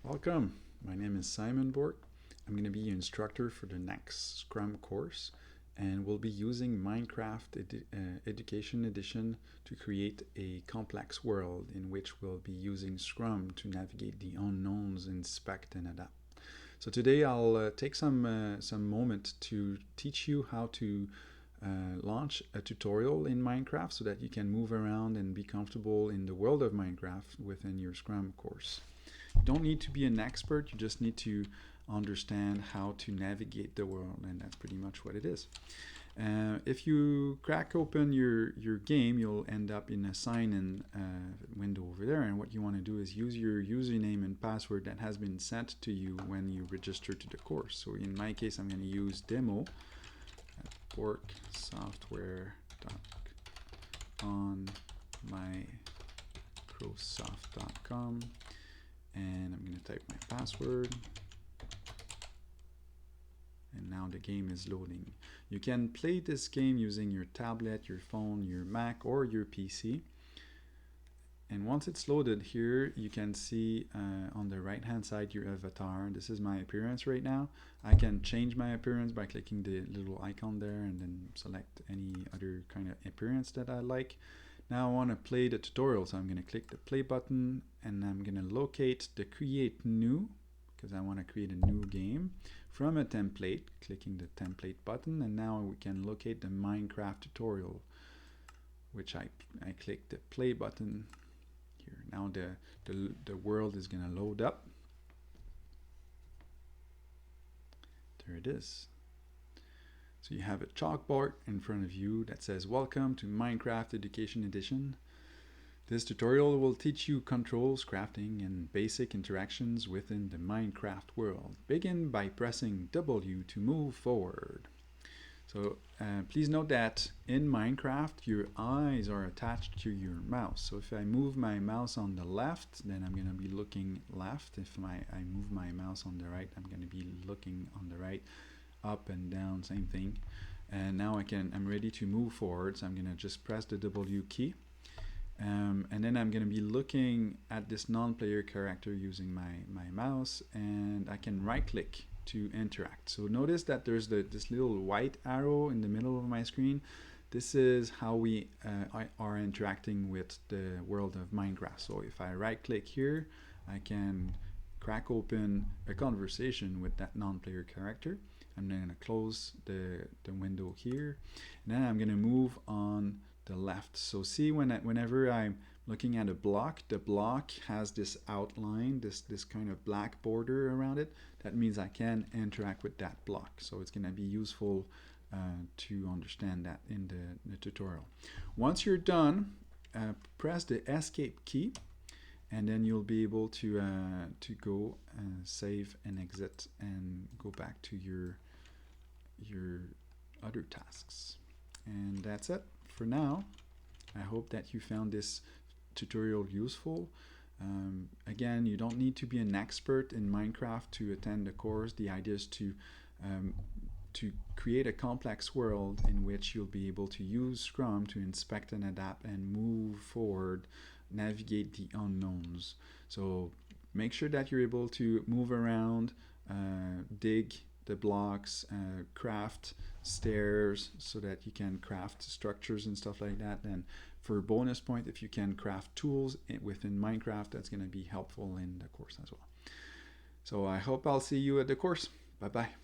Welcome. My name is Simon Bork. I'm going to be your instructor for the next Scrum course, and we'll be using Minecraft Education Edition to create a complex world in which we'll be using Scrum to navigate the unknowns, inspect, and adapt. So today I'll take some moment to teach you how to launch a tutorial in Minecraft so that you can move around and be comfortable in the world of Minecraft within your Scrum course. You don't need to be an expert, you just need to understand how to navigate the world, and that's pretty much what it is. If you crack open your game, you'll end up in a sign-in window over there, and what you want to do is use your username and password that has been sent to you when you register to the course. So in my case, I'm going to use demo at borksoftware.on microsoft.com, and I'm going to type my password. And now the game is loading. You can play this game using your tablet, your phone, your Mac, or your PC. And once it's loaded here, you can see on the right hand side your avatar. This is my appearance right now. I can change my appearance by clicking the little icon there and then select any other kind of appearance that I like. Now I want to play the tutorial, so I'm going to click the play button and I'm going to locate the create new, because I want to create a new game from a template, clicking the template button, and now we can locate the Minecraft tutorial, which I click the play button here. Now the world is going to load up. There it is. So you have a chalkboard in front of you that says welcome to Minecraft Education Edition. This tutorial will teach you controls, crafting, and basic interactions within the Minecraft world. Begin by pressing W to move forward. So please note that in Minecraft, your eyes are attached to your mouse. So if I move my mouse on the left, then I'm going to be looking left. If I move my mouse on the right, I'm going to be looking on the right. Up and down, same thing. And now I'm ready to move forward. So I'm going to just press the W key. And then I'm going to be looking at this non-player character using my mouse, and I can right click to interact. So notice that there's this little white arrow in the middle of my screen. This is how we are interacting with the world of Minecraft. So if I right click here, I can crack open a conversation with that non-player character. I'm going to close the window here, and then I'm going to move on the left. So see, whenever I'm looking at a block, the block has this outline, this kind of black border around it. That means I can interact with that block. So it's going to be useful to understand that in the tutorial. Once you're done, press the escape key, and then you'll be able to go save and exit and go back to your other tasks. And that's it for now. I hope that you found this tutorial useful. Again, you don't need to be an expert in Minecraft to attend the course. The idea is to create a complex world in which you'll be able to use Scrum to inspect and adapt and move forward, navigate the unknowns. So make sure that you're able to move around, dig the blocks, craft stairs so that you can craft structures and stuff like that. And for bonus point, if you can craft tools within Minecraft, that's going to be helpful in the course as well. So I hope I'll see you at the course. Bye bye.